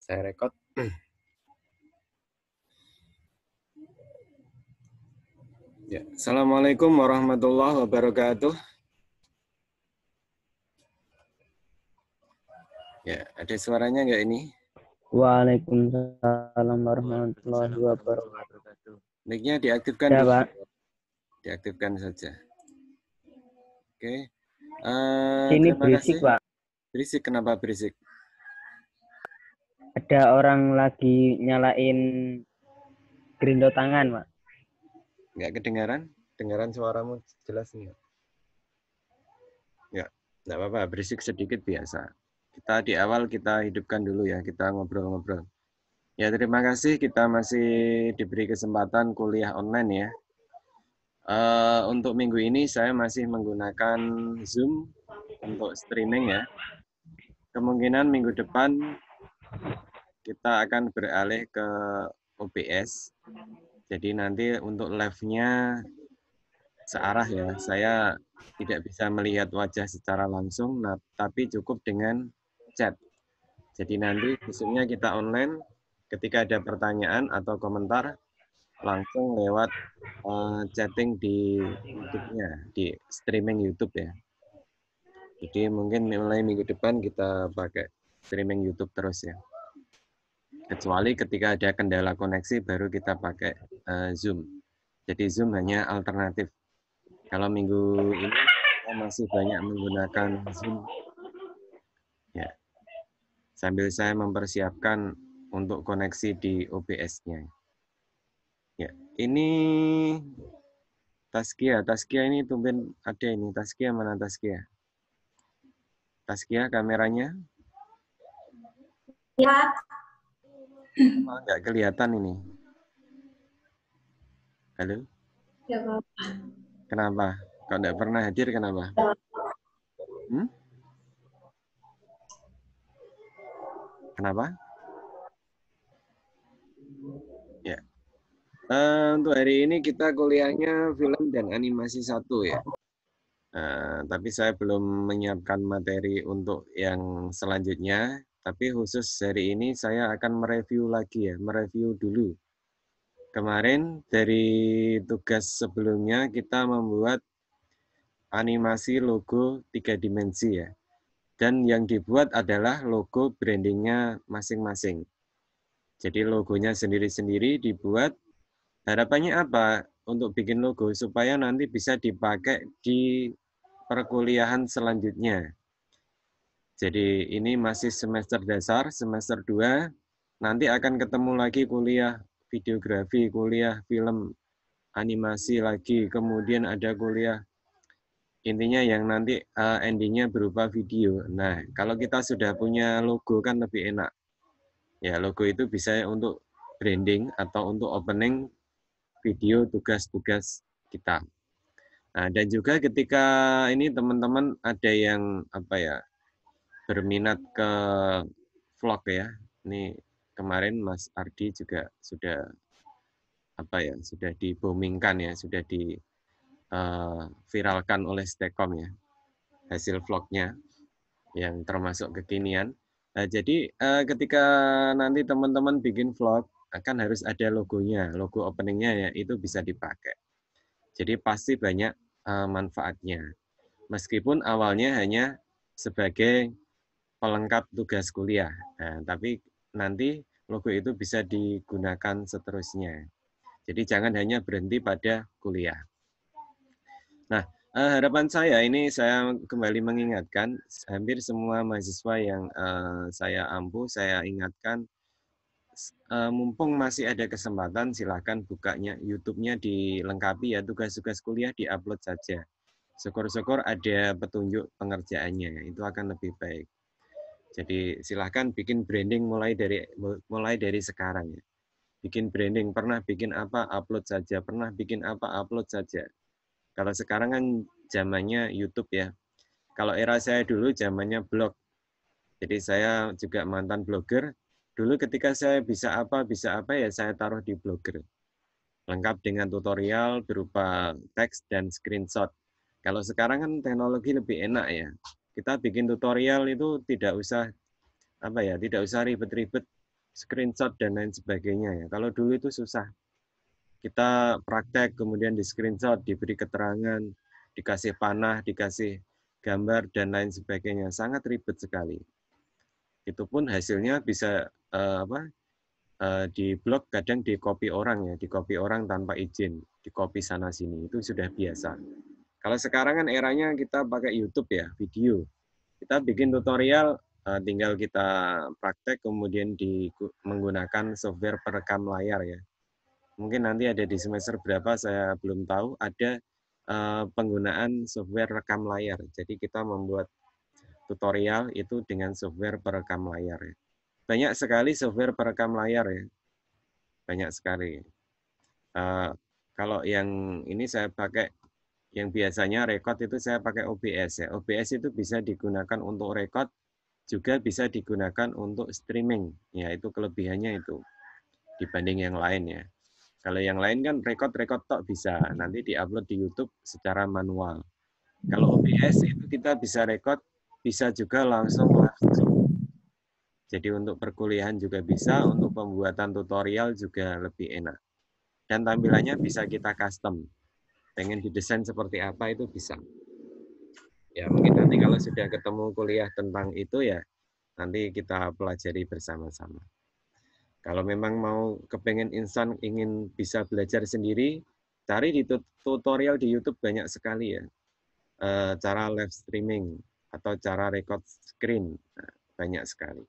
Saya rekod. Ya. Assalamualaikum warahmatullahi wabarakatuh. Ya, ada suaranya nggak ini? Waalaikumsalam warahmatullahi wabarakatuh. Mic-nya diaktifkan Ya, dulu. Pak. Diaktifkan saja. Oke. Sini Terima berisik, kasih. Pak. Berisik, kenapa berisik? Ada orang lagi nyalain gerindo tangan, Pak. Nggak kedengaran? Dengaran suaramu jelas nggak? Ya, nggak apa-apa. Berisik sedikit biasa. Kita di awal kita hidupkan dulu ya. Kita ngobrol-ngobrol. Ya, terima kasih. Kita masih diberi kesempatan kuliah online ya. Untuk minggu ini saya masih menggunakan Zoom untuk streaming ya. Kemungkinan minggu depan kita akan beralih ke OBS. Jadi nanti untuk live-nya searah ya. Saya tidak bisa melihat wajah secara langsung, tapi cukup dengan chat. Jadi nanti besoknya kita online, ketika ada pertanyaan atau komentar, langsung lewat chatting di YouTube-nya, di streaming YouTube ya. Jadi mungkin mulai minggu depan kita pakai streaming YouTube terus ya. Kecuali ketika ada kendala koneksi baru kita pakai Zoom. Jadi Zoom hanya alternatif. Kalau minggu ini kita masih banyak menggunakan Zoom ya. Sambil saya mempersiapkan untuk koneksi di OBS-nya. Ya, ini Taskia ini tumben ada ini. Taskia mana Taskia? Taskia kameranya? Ya. Nggak kelihatan ini. Halo? Ya, Pak. Kenapa? Kok nggak pernah hadir kenapa? Hmm? Kenapa? Ya. Untuk hari ini kita kuliahnya film dan animasi 1 ya. Tapi saya belum menyiapkan materi untuk yang selanjutnya. Tapi khusus hari ini saya akan mereview lagi ya, mereview dulu. Kemarin dari tugas sebelumnya kita membuat animasi logo 3 dimensi ya. Dan yang dibuat adalah logo brandingnya masing-masing. Jadi logonya sendiri-sendiri dibuat. Harapannya apa? Untuk bikin logo supaya nanti bisa dipakai di perkuliahan selanjutnya. Jadi ini masih semester dasar, semester 2. Nanti akan ketemu lagi kuliah videografi, kuliah film, animasi lagi. Kemudian ada kuliah intinya yang nanti endingnya berupa video. Nah, kalau kita sudah punya logo kan lebih enak. Ya, logo itu bisa untuk branding atau untuk opening video tugas-tugas kita. Nah, dan juga ketika ini teman-teman ada yang apa ya berminat ke vlog ya. Ini kemarin Mas Ardi juga sudah apa ya sudah dibomingkan ya, sudah di viralkan oleh Stekom ya hasil vlognya yang termasuk kekinian. Nah, jadi ketika nanti teman-teman bikin vlog akan harus ada logonya, logo openingnya ya itu bisa dipakai. Jadi pasti banyak manfaatnya. Meskipun awalnya hanya sebagai pelengkap tugas kuliah. Nah, tapi nanti logo itu bisa digunakan seterusnya. Jadi jangan hanya berhenti pada kuliah. Nah, harapan saya ini saya kembali mengingatkan hampir semua mahasiswa yang saya ampu, saya ingatkan mumpung masih ada kesempatan silahkan bukanya YouTube-nya dilengkapi ya tugas-tugas kuliah diupload saja. Syukur-syukur ada petunjuk pengerjaannya, itu akan lebih baik. Jadi silahkan bikin branding mulai dari sekarang ya. Bikin branding, pernah bikin apa, upload saja. Pernah bikin apa, upload saja. Kalau sekarang kan zamannya YouTube ya. Kalau era saya dulu zamannya blog. Jadi saya juga mantan blogger. Dulu ketika saya bisa apa ya saya taruh di blogger. Lengkap dengan tutorial berupa teks dan screenshot. Kalau sekarang kan teknologi lebih enak ya. Kita bikin tutorial itu tidak usah apa ya, tidak usah ribet-ribet screenshot dan lain sebagainya ya. Kalau dulu itu susah. Kita praktek, kemudian di screenshot, diberi keterangan, dikasih panah, dikasih gambar, dan lain sebagainya. Sangat ribet sekali. Itu pun hasilnya bisa di blog kadang di copy orang ya, di copy orang tanpa izin, di copy sana sini, itu sudah biasa. Kalau sekarang kan eranya kita pakai YouTube ya, video. Kita bikin tutorial, tinggal kita praktek, kemudian menggunakan software perekam layar ya. Mungkin nanti ada di semester berapa saya belum tahu, ada penggunaan software rekam layar. Jadi kita membuat tutorial itu dengan software perekam layar ya. Banyak sekali software perekam layar ya, banyak sekali. Kalau yang ini saya pakai, yang biasanya record itu saya pakai OBS ya. OBS itu bisa digunakan untuk record, juga bisa digunakan untuk streaming. Ya itu kelebihannya itu dibanding yang lain ya. Kalau yang lain kan record tok bisa, nanti diupload di YouTube secara manual. Kalau OBS itu kita bisa record, bisa juga langsung live stream. Jadi untuk perkuliahan juga bisa, untuk pembuatan tutorial juga lebih enak. Dan tampilannya bisa kita custom. Pengen didesain seperti apa itu bisa. Ya mungkin nanti kalau sudah ketemu kuliah tentang itu ya, nanti kita pelajari bersama-sama. Kalau memang mau kepengen instan, ingin bisa belajar sendiri, cari di tutorial di YouTube banyak sekali ya. Cara live streaming atau cara record screen, nah, banyak sekali.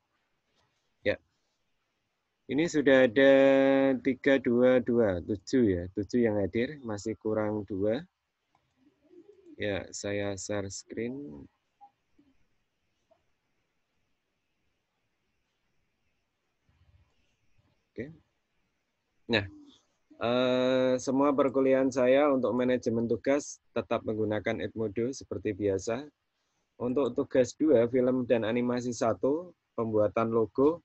Ya, ini sudah ada 7 ya, 7 yang hadir, masih kurang 2. Ya, saya share screen. Oke. Nah, semua perkuliahan saya untuk manajemen tugas tetap menggunakan Edmodo seperti biasa. Untuk tugas 2, film dan animasi 1, pembuatan logo,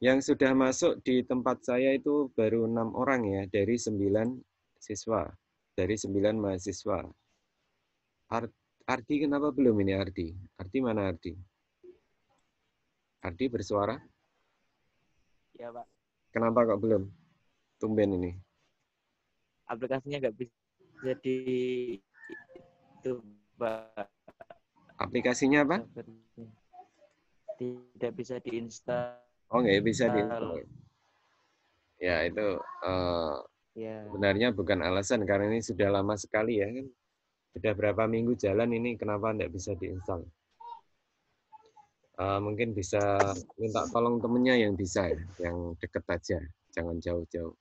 yang sudah masuk di tempat saya itu baru 6 orang ya, dari 9 siswa, dari 9 mahasiswa. Ardi kenapa belum ini Ardi? Ardi mana Ardi? Ardi bersuara? Ya Pak. Kenapa kok belum? Tumben ini. Aplikasinya nggak bisa di itu Pak. Aplikasinya apa? Tidak bisa diinstal. Oh, nggak bisa diinstal. Ya, itu sebenarnya bukan alasan, karena ini sudah lama sekali ya kan. Sudah berapa minggu jalan ini, kenapa nggak bisa diinstal? Mungkin bisa minta tolong temennya yang bisa ya, yang deket aja, jangan jauh-jauh.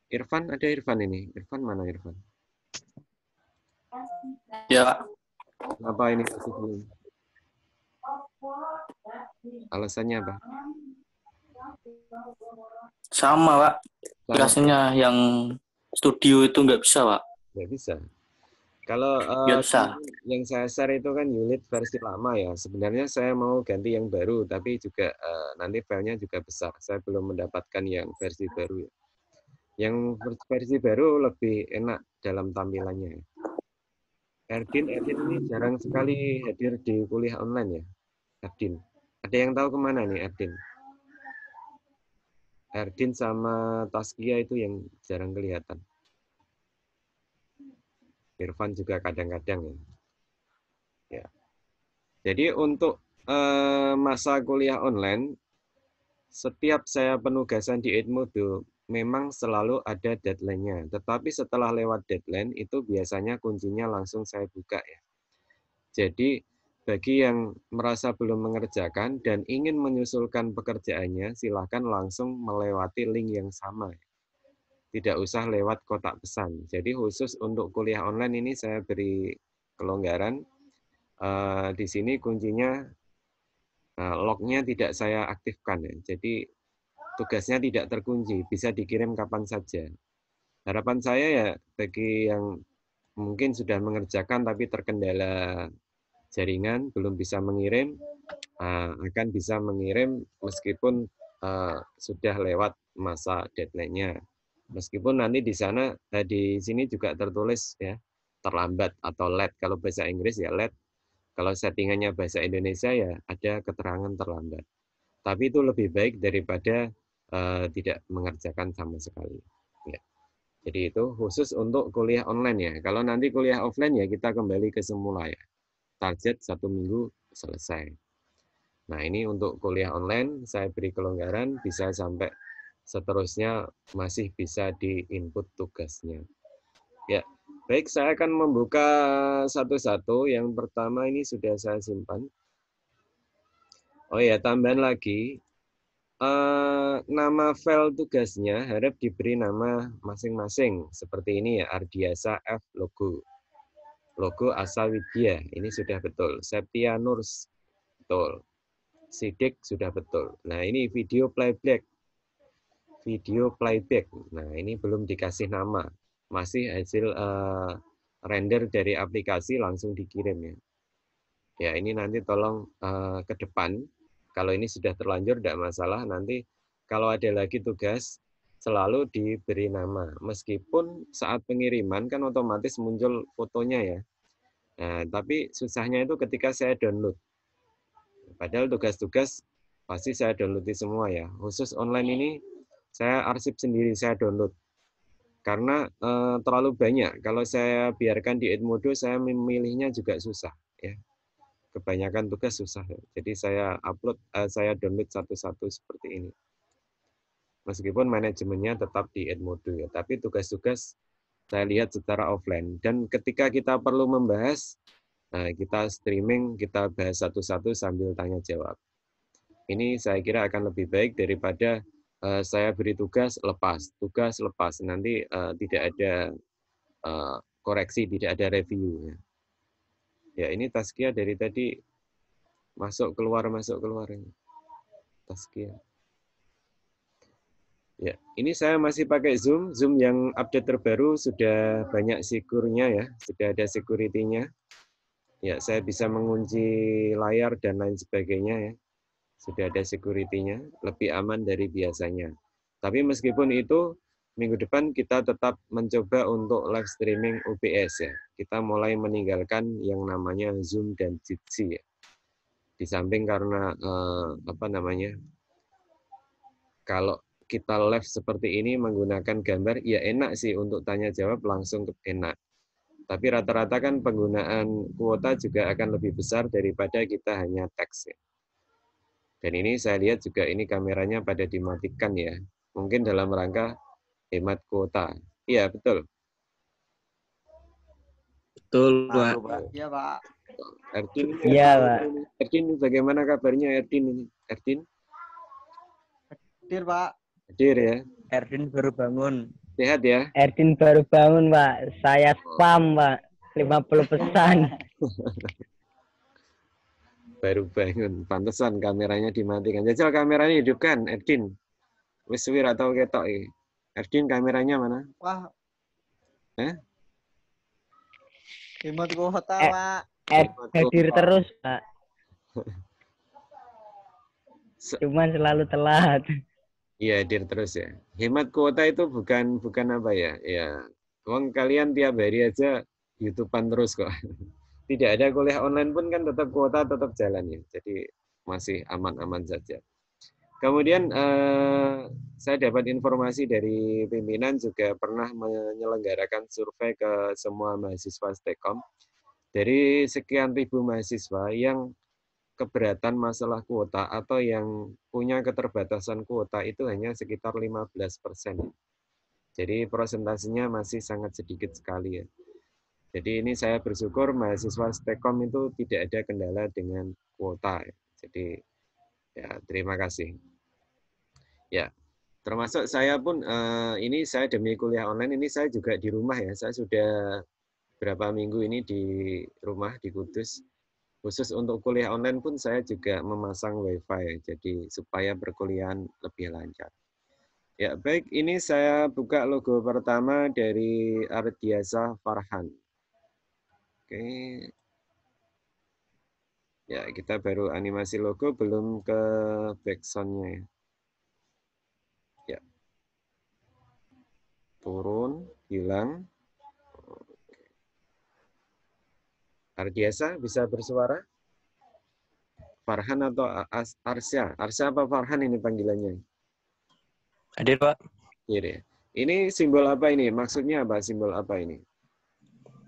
Irfan, ada Irfan ini. Irfan mana Irfan? Ya. Kenapa ini masih belum? Alasannya apa? Sama, Pak. Aplikasinya yang studio itu nggak bisa, Pak. Nggak bisa. Kalau yang saya share itu kan unit versi lama ya. Sebenarnya saya mau ganti yang baru, tapi juga nanti filenya juga besar. Saya belum mendapatkan yang versi baru. Yang versi baru lebih enak dalam tampilannya. Erdin ini jarang sekali hadir di kuliah online ya. Erdin. Ada yang tahu kemana nih Erdin? Erdin sama Taskia itu yang jarang kelihatan. Irfan juga kadang-kadang ya. Ya. Jadi untuk masa kuliah online, setiap saya penugasan di Edmodo memang selalu ada deadline-nya. Tetapi setelah lewat deadline itu biasanya kuncinya langsung saya buka ya. Jadi bagi yang merasa belum mengerjakan dan ingin menyusulkan pekerjaannya, silakan langsung melewati link yang sama. Tidak usah lewat kotak pesan. Jadi khusus untuk kuliah online ini saya beri kelonggaran. Di sini kuncinya lognya tidak saya aktifkan ya. Jadi tugasnya tidak terkunci, bisa dikirim kapan saja. Harapan saya ya bagi yang mungkin sudah mengerjakan tapi terkendala jaringan, belum bisa mengirim, akan bisa mengirim meskipun sudah lewat masa deadline-nya. Meskipun nanti di sana, di sini juga tertulis ya terlambat atau late. Kalau bahasa Inggris ya late. Kalau settingannya bahasa Indonesia ya ada keterangan terlambat. Tapi itu lebih baik daripada tidak mengerjakan sama sekali. Ya. Jadi itu khusus untuk kuliah online ya. Kalau nanti kuliah offline ya kita kembali ke semula ya. Target 1 minggu selesai. Nah ini untuk kuliah online saya beri kelonggaran bisa sampai seterusnya masih bisa di-input tugasnya. Ya, baik saya akan membuka satu-satu. Yang pertama ini sudah saya simpan. Oh ya, tambahan lagi. Nama file tugasnya harap diberi nama masing-masing. Seperti ini ya, Ardiasa F logo. Logo Asawidya, ini sudah betul. Septianurs, betul. Sidik sudah betul. Nah ini video playback. Video playback. Nah ini belum dikasih nama. Masih hasil render dari aplikasi langsung dikirim ya. Ya ini nanti tolong ke depan. Kalau ini sudah terlanjur tidak masalah. Nanti kalau ada lagi tugas selalu diberi nama. Meskipun saat pengiriman kan otomatis muncul fotonya ya. Nah, tapi susahnya itu ketika saya download. Padahal tugas-tugas pasti saya download semua ya. Khusus online ini saya arsip sendiri, saya download. Karena terlalu banyak. Kalau saya biarkan di Edmodo, saya memilihnya juga susah. Ya. Kebanyakan tugas susah. Jadi saya upload, saya download satu-satu seperti ini. Meskipun manajemennya tetap di Edmodo ya, tapi tugas-tugas saya lihat secara offline. Dan ketika kita perlu membahas, kita streaming, kita bahas satu-satu sambil tanya jawab. Ini saya kira akan lebih baik daripada saya beri tugas lepas, nanti tidak ada koreksi, tidak ada review. Ya ini Tazkiyah dari tadi masuk keluar Tazkiyah. Ya, ini saya masih pakai Zoom yang update terbaru sudah banyak secure-nya ya, sudah ada security-nya. Ya, saya bisa mengunci layar dan lain sebagainya ya. Sudah ada security-nya, lebih aman dari biasanya. Tapi meskipun itu, minggu depan kita tetap mencoba untuk live streaming OBS ya. Kita mulai meninggalkan yang namanya Zoom dan Jitsi ya. Di samping karena kalau kita live seperti ini menggunakan gambar, ya enak sih untuk tanya jawab langsung enak. Tapi rata-rata kan penggunaan kuota juga akan lebih besar daripada kita hanya teks ya. Dan ini saya lihat juga ini kameranya pada dimatikan ya. Mungkin dalam rangka hemat kuota. Iya, betul. Betul, Pak. Iya, Pak. Erdin, Iya, Pak. Erdin, bagaimana kabarnya Erdin ini? Erdin? Hadir, Pak. Hadir ya. Erdin baru bangun. Sehat ya? Erdin baru bangun, Pak. Saya spam, Pak. 50 pesan. Baru bangun. Pantesan kameranya dimatikan. Jajal kameranya hidupkan, Erdin. Wis suwi atau ketok iki. Erdin kameranya mana? Wah. Hemat kuota, Pak. Hadir terus, Pak. Cuman selalu telat. Iya, hadir terus ya. Hemat kuota itu bukan apa ya? Ya, uang kalian tiap hari aja YouTubean terus kok. Tidak ada kuliah online pun kan tetap kuota tetap jalan ya. Jadi masih aman-aman saja. Kemudian saya dapat informasi dari pimpinan juga pernah menyelenggarakan survei ke semua mahasiswa Stekom. Dari sekian ribu mahasiswa yang keberatan masalah kuota atau yang punya keterbatasan kuota itu hanya sekitar 15%. Jadi persentasenya masih sangat sedikit sekali ya. Jadi ini saya bersyukur mahasiswa Stekom itu tidak ada kendala dengan kuota. Jadi ya terima kasih. Ya, termasuk saya pun ini saya demi kuliah online ini saya juga di rumah ya. Saya sudah berapa minggu ini di rumah di Kudus. Khusus untuk kuliah online pun saya juga memasang WiFi, jadi supaya perkuliahan lebih lancar. Ya baik, ini saya buka logo pertama dari Ardiasa Farhan. Oke. Ya kita baru animasi logo, belum ke backsound-nya. Ya. Turun, hilang. Ardiasa bisa bersuara? Farhan atau Arsya? Arsya apa Farhan ini panggilannya? Hadir, Pak. Iya. Ini simbol apa ini? Maksudnya apa? Simbol apa ini?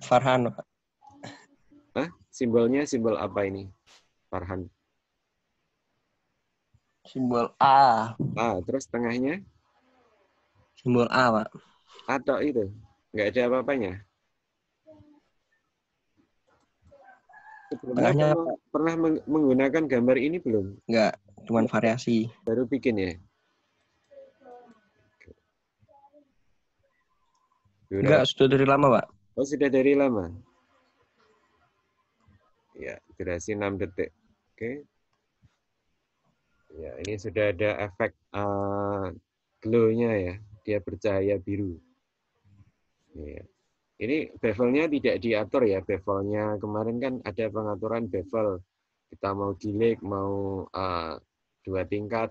Farhan, Pak. Hah? Simbolnya simbol apa ini? Farhan. Simbol A. Terus tengahnya? Simbol A, Pak. Atau itu? Nggak ada apa-apanya? Sebelumnya Tengahnya pernah menggunakan gambar ini belum? enggak, cuman variasi. Baru bikin ya? Enggak, sudah dari lama, Pak. Oh, sudah dari lama? Ya, durasi 6 detik. Oke. Ya, ini sudah ada efek glow-nya ya. Dia bercahaya biru. Ya. Ini bevelnya tidak diatur ya. Bevelnya kemarin kan ada pengaturan bevel. Kita mau gilik, mau 2 tingkat.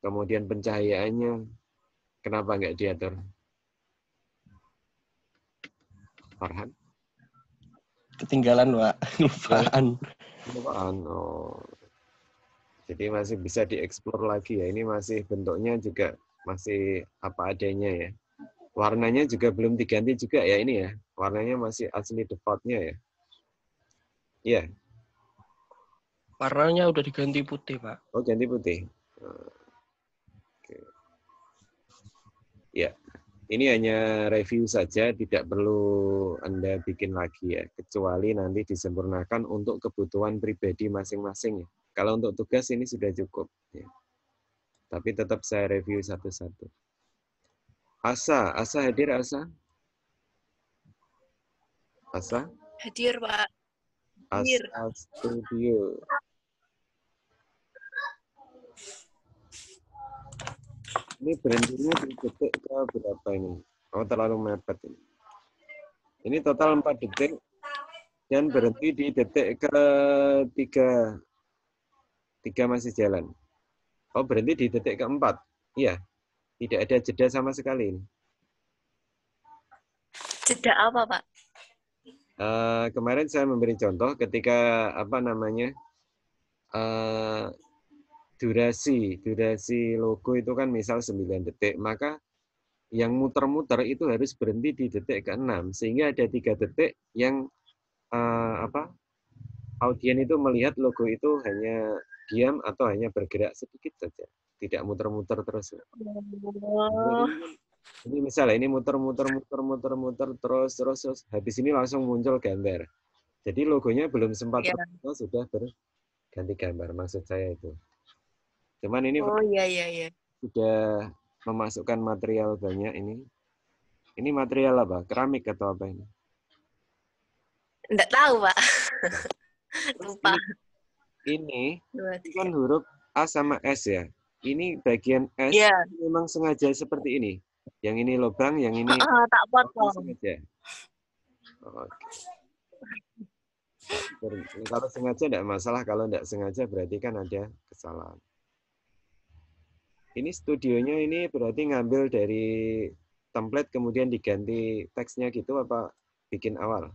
Kemudian pencahayaannya. Kenapa nggak diatur? Farhan? Ketinggalan, Pak. Lupaan. Oh. Jadi masih bisa dieksplor lagi ya. Ini masih bentuknya juga masih apa adanya ya. Warnanya juga belum diganti juga ya ini ya. Warnanya masih asli default-nya ya. Iya. Warnanya udah diganti putih, Pak. Oh, ganti putih. Oke. Ya. Ini hanya review saja, tidak perlu Anda bikin lagi ya. Kecuali nanti disempurnakan untuk kebutuhan pribadi masing-masing ya. Kalau untuk tugas ini sudah cukup. Ya. Tapi tetap saya review satu-satu. Asa hadir Asa? Asa? Hadir, Pak. Hadir. Asa Studio. Ini berhentinya di detik ke berapa ini? Oh, terlalu mepet ini. Ini total 4 detik dan berhenti di detik ke 3 masih jalan. Oh, berhenti di detik ke-4. Iya. Tidak ada jeda sama sekali ini. Jeda apa, Pak? Kemarin saya memberi contoh ketika durasi logo itu kan misal 9 detik, maka yang muter-muter itu harus berhenti di detik ke-6 sehingga ada 3 detik yang audien itu melihat logo itu hanya diam atau hanya bergerak sedikit saja, tidak muter-muter terus. Oh. Ini misalnya ini muter terus habis ini langsung muncul gambar. Jadi logonya belum sempat sudah berganti gambar, maksud saya itu. Cuman ini Iya. sudah memasukkan material banyak ini. Ini material apa? Keramik atau apa ini? Enggak tahu, Pak. Lupa. Ini kan huruf A sama S ya. Ini bagian S memang sengaja seperti ini. Yang ini lubang, yang ini tak potong. Sengaja. Oke. Kalau sengaja tidak masalah, kalau tidak sengaja berarti kan ada kesalahan. Ini studionya ini berarti ngambil dari template kemudian diganti teksnya gitu apa bikin awal?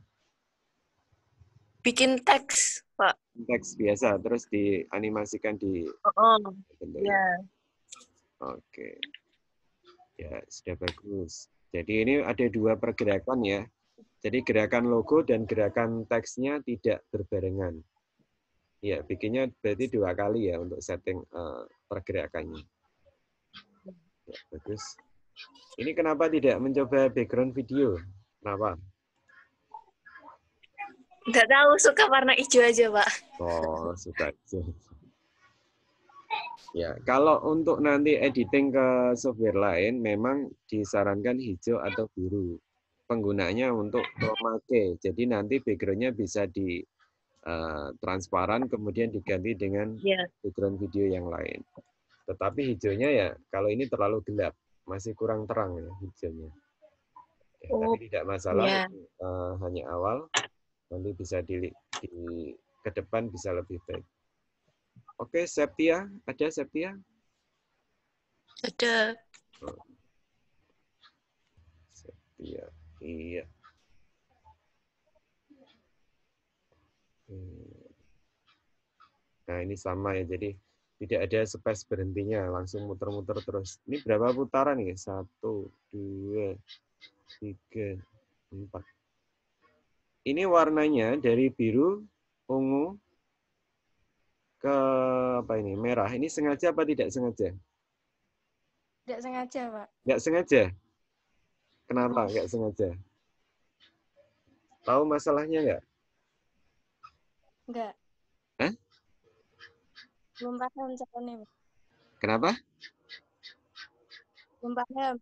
Bikin teks, Pak. Teks biasa terus dianimasikan di Iya. Oke. Ya, sudah bagus. Jadi ini ada 2 pergerakan ya. Jadi gerakan logo dan gerakan teksnya tidak berbarengan. Ya, bikinnya berarti 2 kali ya untuk setting pergerakannya. Ya, bagus. Ini kenapa tidak mencoba background video? Kenapa? Nggak tahu, suka warna hijau aja, Pak. Oh, suka hijau. Ya, kalau untuk nanti editing ke software lain, memang disarankan hijau atau biru. Penggunanya untuk chroma key. Jadi nanti background-nya bisa di transparan, kemudian diganti dengan background video yang lain. Tetapi hijaunya ya, kalau ini terlalu gelap, masih kurang terang ya hijaunya. Ya, tapi tidak masalah, hanya awal, nanti bisa ke depan bisa lebih baik. Oke, Septia, ada Septia? Ada. Septia, iya. Nah, ini sama ya. Jadi tidak ada space berhentinya, langsung muter-muter terus. Ini berapa putaran nih? 1, 2, 3, 4. Ini warnanya dari biru, ungu, ke apa ini? Merah. Ini sengaja apa tidak sengaja? Tidak sengaja, Pak. Nggak sengaja. Kenapa nggak sengaja? Tahu masalahnya nggak? Enggak. Hah? Belum paham caranya, Pak. Kenapa? Belum paham.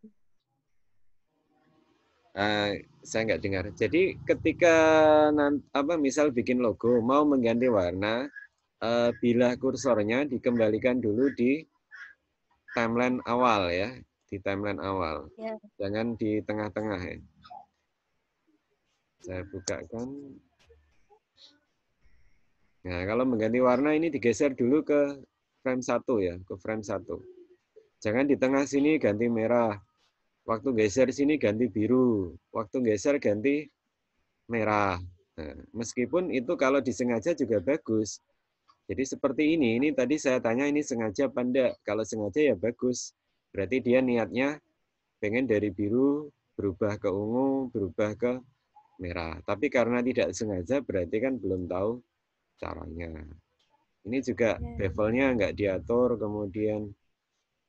Saya nggak dengar. Jadi ketika misal bikin logo, mau mengganti warna, bilah kursornya dikembalikan dulu di timeline awal ya, di timeline awal. Ya. Jangan di tengah-tengah ya. Saya bukakan. Nah, kalau mengganti warna ini digeser dulu ke frame 1 ya, ke frame 1. Jangan di tengah sini ganti merah. Waktu geser sini ganti biru. Waktu geser ganti merah. Nah, meskipun itu kalau disengaja juga bagus. Jadi seperti ini tadi saya tanya ini sengaja apa enggak. Kalau sengaja ya bagus. Berarti dia niatnya pengen dari biru berubah ke ungu, berubah ke merah. Tapi karena tidak sengaja berarti kan belum tahu caranya. Ini juga bevelnya nggak diatur, kemudian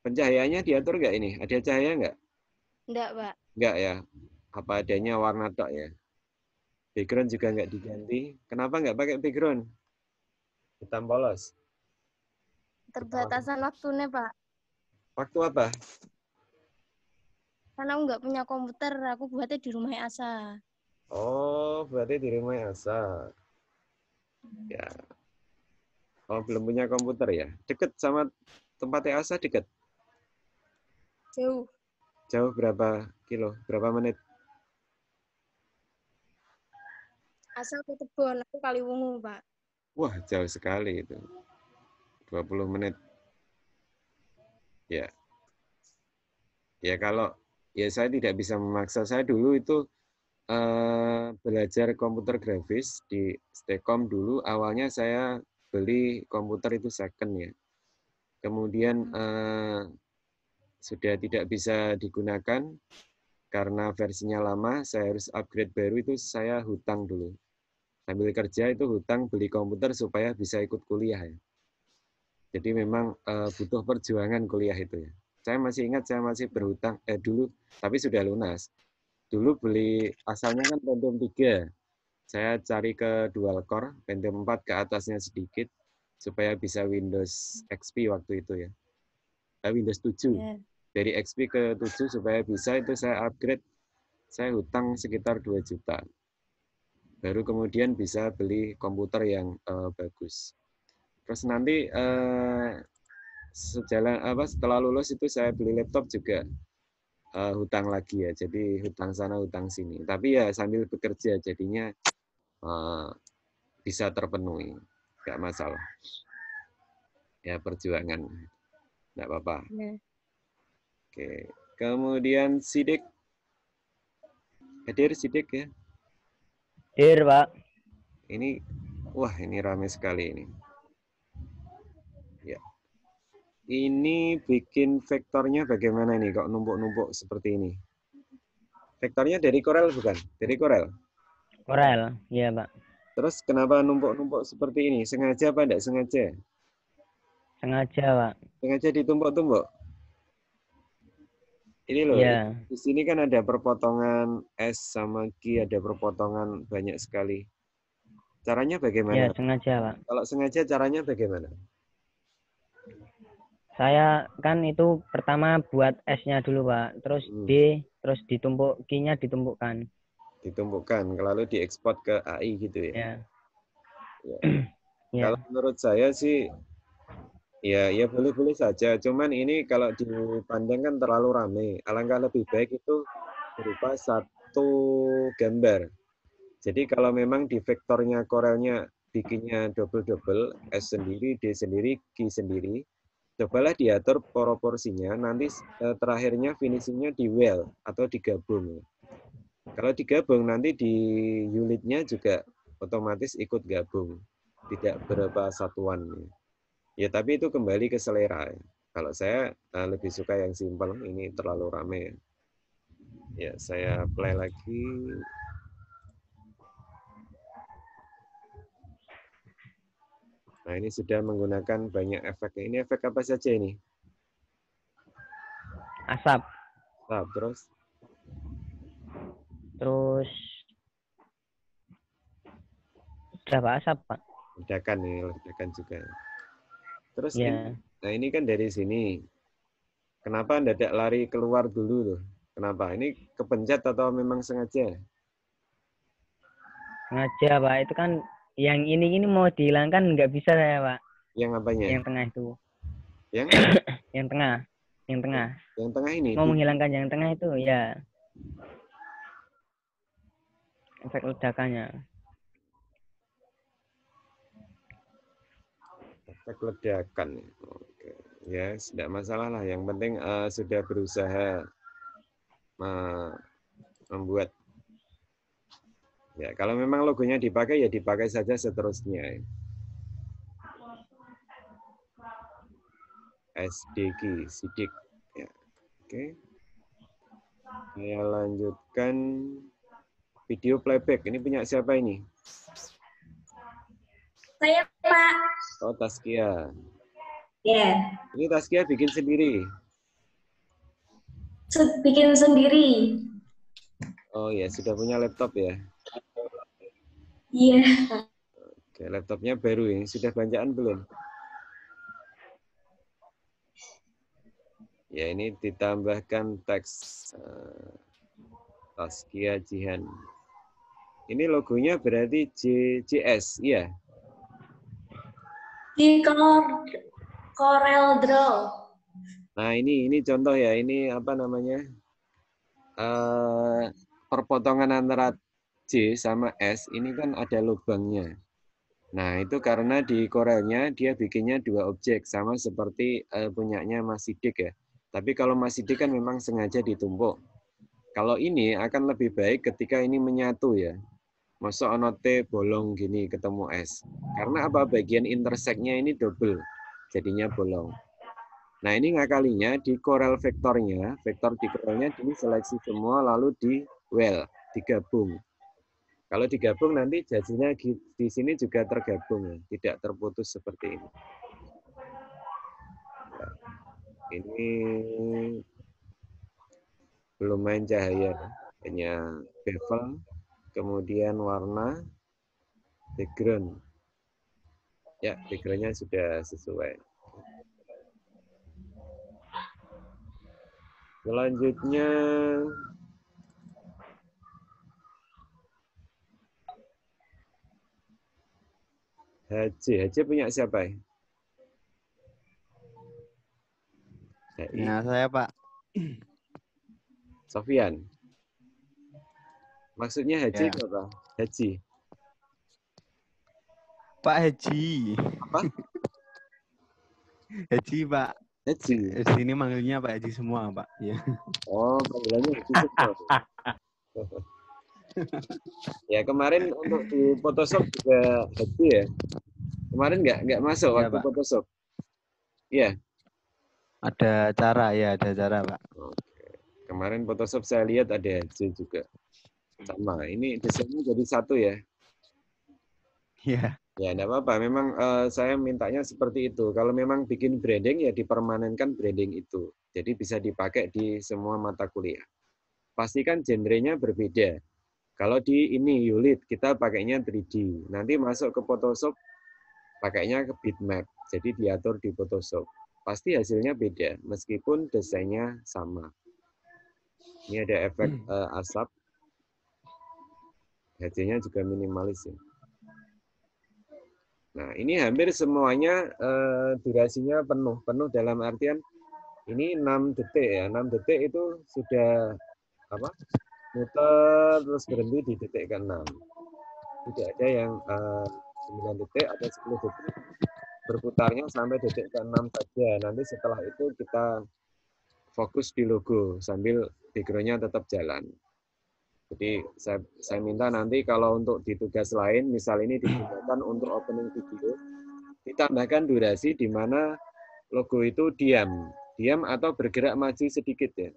pencahayaannya diatur nggak ini? Ada cahaya nggak? Enggak, Pak. Nggak ya? Apa adanya warna tok ya? Background juga nggak diganti. Kenapa nggak pakai background? Hitam polos. Terbatasan waktunya, Pak. Waktu apa? Karena aku nggak punya komputer, aku buatnya di rumah Asa. Oh, berarti di rumah Asa. Ya. Oh, belum punya komputer ya? Deket sama tempatnya Asa deket? Jauh. Jauh berapa kilo? Berapa menit? Asa ke Tebon, aku Kaliwungu, Pak. Wah, jauh sekali itu. 20 menit. Ya. Ya kalau ya saya tidak bisa memaksa. Saya dulu itu belajar komputer grafis di Stekom dulu. Awalnya saya beli komputer itu second ya. Kemudian sudah tidak bisa digunakan karena versinya lama, saya harus upgrade baru, itu saya hutang dulu. Sambil kerja itu hutang beli komputer supaya bisa ikut kuliah ya. Jadi memang butuh perjuangan kuliah itu ya. Saya masih ingat saya masih berhutang dulu, tapi sudah lunas. Dulu beli asalnya kan Pentium 3. Saya cari ke dual core, Pentium 4 ke atasnya sedikit supaya bisa Windows XP waktu itu ya. Windows 7. Yeah. Dari XP ke 7 supaya bisa itu saya upgrade. Saya hutang sekitar 2 juta. Baru kemudian bisa beli komputer yang bagus. Terus nanti setelah lulus itu saya beli laptop juga hutang lagi ya. Jadi hutang sana hutang sini. Tapi ya sambil bekerja jadinya bisa terpenuhi. Nggak masalah. Ya perjuangan. Nggak apa-apa. Yeah. Oke. Kemudian Sidik. Hadir Sidik ya. Hadir, Pak. Ini wah ini ramai sekali ini. Ya. Ini bikin vektornya bagaimana nih kok numpuk-numpuk seperti ini? Vektornya dari Corel bukan? Dari Corel? Corel, iya, Pak. Terus kenapa numpuk-numpuk seperti ini? Sengaja apa enggak sengaja? Sengaja, Pak. Sengaja ditumpuk-tumpuk? Ini loh, Iya. di sini kan ada perpotongan S sama Q, ada perpotongan banyak sekali. Caranya bagaimana? Iya, sengaja, Pak. Kalau sengaja caranya bagaimana? Saya kan itu pertama buat S-nya dulu, Pak. Terus D, terus ditumpuk, Q-nya ditumpukkan. Ditumpukkan, lalu diekspor ke AI gitu ya? Ya. Ya. Ya. Kalau menurut saya sih, ya boleh-boleh saja. Cuman ini kalau dipandang kan terlalu ramai. Alangkah lebih baik itu berupa satu gambar. Jadi kalau memang di vektornya Corelnya bikinnya double-double, S sendiri, D sendiri, Q sendiri, cobalah diatur proporsinya, nanti terakhirnya finishingnya di well atau digabung. Kalau digabung nanti di unitnya juga otomatis ikut gabung, tidak berapa satuan. Ya, tapi itu kembali ke selera. Kalau saya lebih suka yang simpel, ini terlalu rame. Ya, saya play lagi. Nah, ini sudah menggunakan banyak efek. Ini efek apa saja ini? Asap. Nah, terus udah Pak, asap Pak. ledakan nih, ledakan juga. Terus Ya. nah ini kan dari sini. Kenapa mendadak lari keluar dulu tuh? Kenapa? Ini kepencet atau memang sengaja? Sengaja Pak, itu kan yang ini mau dihilangkan nggak bisa saya Pak. Yang apanya? Yang tengah itu. Yang? Yang tengah. Yang tengah. Yang tengah ini? Mau menghilangkan yang tengah itu ya. Efek ledakannya. Efek ledakan. Oke. Ya, tidak masalah lah. Yang penting sudah berusaha membuat. Ya, kalau memang logonya dipakai, ya dipakai saja seterusnya. SDG, sidik. Ya. Oke. Saya lanjutkan video playback. Ini punya siapa ini? Saya, Pak. Oh, Taskia. Ya, Ini Taskia bikin sendiri. bikin sendiri. Oh ya, sudah punya laptop ya? Iya. Oke, laptopnya baru ini. Sudah belanjaan belum? Ya, ini ditambahkan teks Taskia Jihan. Ini logonya berarti JS, iya? Di Corel Draw. Nah, ini contoh ya. Ini apa namanya? Perpotongan antara J sama S ini kan ada lubangnya. Nah, itu karena di Corelnya dia bikinnya dua objek, sama seperti punyanya Mas Sidik ya. Tapi kalau Mas Sidik kan memang sengaja ditumpuk. Kalau ini akan lebih baik ketika ini menyatu ya. Masuk ono T bolong gini ketemu S. Karena apa? Bagian intersect-nya ini double. Jadinya bolong. Nah, ini ngakalinya di Corel vektornya, vektor di Corelnya diseleksi semua lalu di well, digabung. Kalau digabung nanti jadinya di sini juga tergabung ya, tidak terputus seperti ini. Nah, ini belum main cahaya, hanya bevel, kemudian warna, background. Ya, background-nya sudah sesuai. Selanjutnya HC punya siapa? Ya, saya Pak. Sofian. Maksudnya haji Ya. apa? Haji. Pak Haji. Apa? Haji Pak. Haji. Di sini manggilnya Pak Haji semua Pak. Ya. Oh, panggilannya haji semua. Ya, kemarin untuk di Photoshop juga haji ya. Kemarin nggak masuk Ya, waktu Pak. Photoshop. Iya. Ada cara ya, ada cara Pak. Oke. Kemarin Photoshop saya lihat ada haji juga. Sama. Ini desainnya jadi satu ya. Iya. Ya, enggak apa-apa. Memang saya mintanya seperti itu. Kalau memang bikin branding, ya dipermanenkan branding itu. Jadi bisa dipakai di semua mata kuliah. Pastikan genrenya berbeda. Kalau di ini Yulit, kita pakainya 3D. Nanti masuk ke Photoshop, pakainya ke bitmap. Jadi diatur di Photoshop. Pasti hasilnya beda, meskipun desainnya sama. Ini ada efek asap. Hasilnya juga minimalis ya. Nah, ini hampir semuanya durasinya penuh. Penuh dalam artian ini 6 detik ya. 6 detik itu sudah apa? Muter terus berhenti di detik ke-6. Tidak ada yang 9 detik atau 10 detik. Berputarnya sampai detik ke-6 saja. Nanti setelah itu kita fokus di logo sambil background-nya tetap jalan. Jadi saya minta nanti kalau untuk di tugas lain, misal ini digunakan untuk opening video, ditambahkan durasi di mana logo itu diam atau bergerak maju sedikit ya.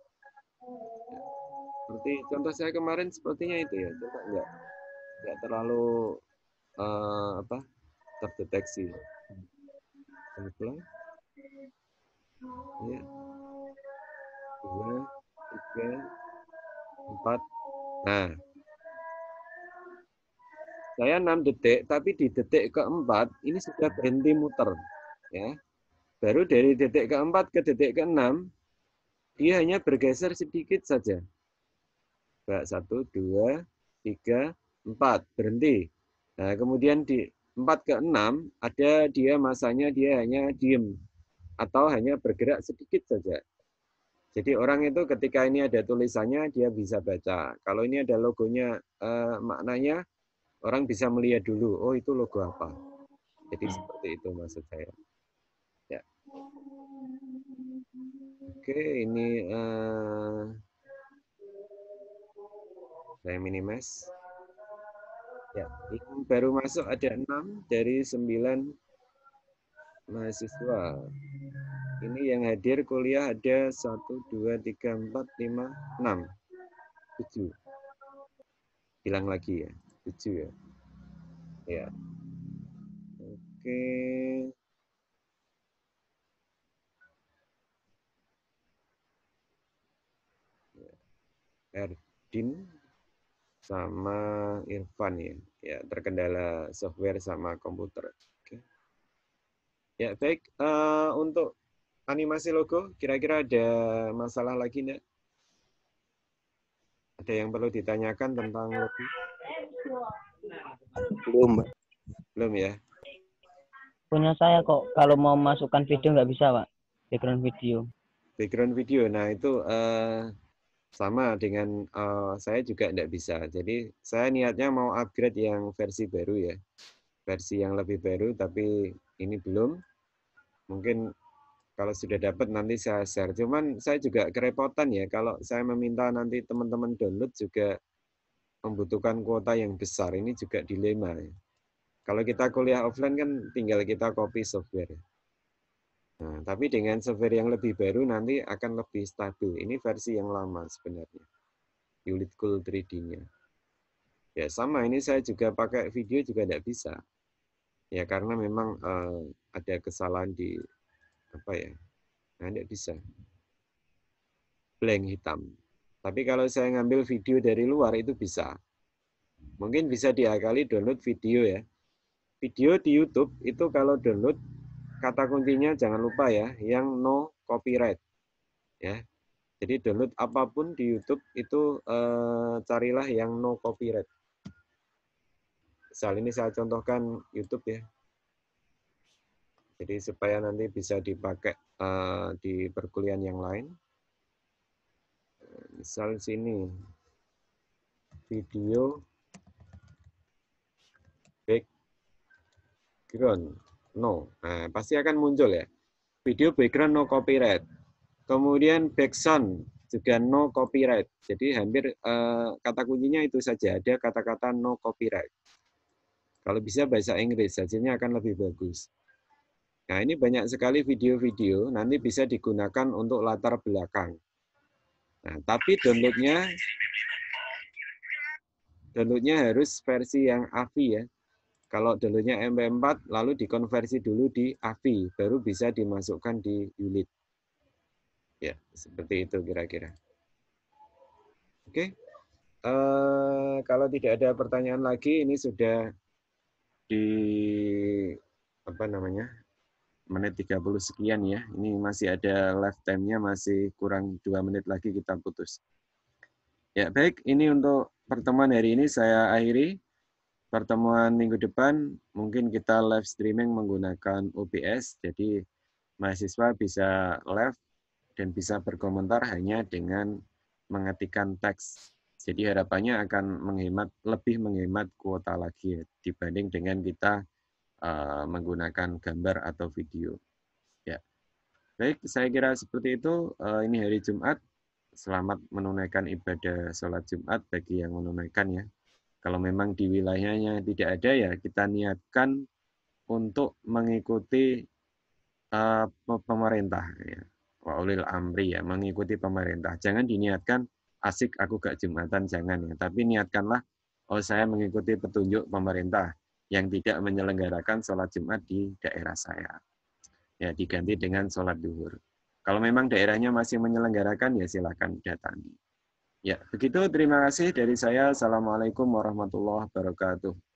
Seperti contoh saya kemarin sepertinya itu ya, coba nggak terlalu terdeteksi. Pelan, ya, 2, 3, 4. Nah, saya 6 detik, tapi di detik keempat ini sudah berhenti muter, ya. Baru dari detik keempat ke detik keenam, dia hanya bergeser sedikit saja. 1, 2, 3, 4, berhenti. Nah, kemudian di 4 ke 6 ada dia masanya dia hanya diem atau hanya bergerak sedikit saja. Jadi orang itu ketika ini ada tulisannya dia bisa baca. Kalau ini ada logonya maknanya orang bisa melihat dulu, oh itu logo apa. Jadi seperti itu maksud saya. Ya. Oke, ini saya minimize. Ya, yang baru masuk ada 6 dari 9 mahasiswa. Ini yang hadir kuliah ada 1, 2, 3, 4, 5, 6, 7. Bilang lagi ya, 7 ya. Ya. Oke. Erdin sama Irfan ya. Ya, terkendala software sama komputer. Oke. Ya, baik. Untuk animasi logo, kira-kira ada masalah lagi enggak? Ada yang perlu ditanyakan tentang logo? Belum, Mbak. Belum ya? Punya saya kok, kalau mau masukkan video nggak bisa, Pak. Background video. Background video, nah itu sama dengan saya juga tidak bisa. Jadi saya niatnya mau upgrade yang versi baru ya. Versi yang lebih baru, tapi ini belum. Mungkin kalau sudah dapat nanti saya share. Cuman saya juga kerepotan ya, kalau saya meminta nanti teman-teman download juga membutuhkan kuota yang besar. Ini juga dilema ya. Kalau kita kuliah offline kan tinggal kita copy software. Nah, tapi dengan software yang lebih baru nanti akan lebih stabil. Ini versi yang lama sebenarnya. Ulitcool 3D-nya. Ya sama, ini saya juga pakai video juga tidak bisa. Ya karena memang ada kesalahan di apa ya? Nah, tidak bisa. Blank hitam. Tapi kalau saya ngambil video dari luar itu bisa. Mungkin bisa diakali download video ya. Video di YouTube itu kalau download kata kuncinya jangan lupa ya, yang no copyright. Ya. Jadi download apapun di YouTube itu carilah yang no copyright. Misal ini saya contohkan YouTube ya. Jadi supaya nanti bisa dipakai di perkuliahan yang lain. Misal sini video background no. Nah, pasti akan muncul ya. Video background no copyright. Kemudian background juga no copyright. Jadi hampir kata kuncinya itu saja, ada kata-kata no copyright. Kalau bisa bahasa Inggris, hasilnya akan lebih bagus. Nah, ini banyak sekali video-video, nanti bisa digunakan untuk latar belakang. Nah, tapi downloadnya harus versi yang AVI ya. Kalau downloadnya MP4, lalu dikonversi dulu di AVI, baru bisa dimasukkan di Ulit. Ya, seperti itu kira-kira. Oke. Kalau tidak ada pertanyaan lagi, ini sudah di apa namanya? Menit 30 sekian ya. Ini masih ada live time-nya, masih kurang 2 menit lagi kita putus. Ya, baik, ini untuk pertemuan hari ini saya akhiri. Pertemuan minggu depan mungkin kita live streaming menggunakan OBS, jadi mahasiswa bisa live dan bisa berkomentar hanya dengan mengetikkan teks. Jadi harapannya akan lebih menghemat kuota lagi ya, dibanding dengan kita menggunakan gambar atau video. Ya, baik, saya kira seperti itu. Ini hari Jumat. Selamat menunaikan ibadah sholat Jumat bagi yang menunaikan ya. Kalau memang di wilayahnya tidak ada ya kita niatkan untuk mengikuti pemerintah ya. Wa ulil amri ya, mengikuti pemerintah. Jangan diniatkan asik aku gak Jumatan, jangan ya. Tapi niatkanlah, oh saya mengikuti petunjuk pemerintah yang tidak menyelenggarakan sholat Jumat di daerah saya. Ya, diganti dengan sholat duhur. Kalau memang daerahnya masih menyelenggarakan, ya silakan datangi. Ya, begitu. Terima kasih dari saya. Assalamualaikum warahmatullahi wabarakatuh.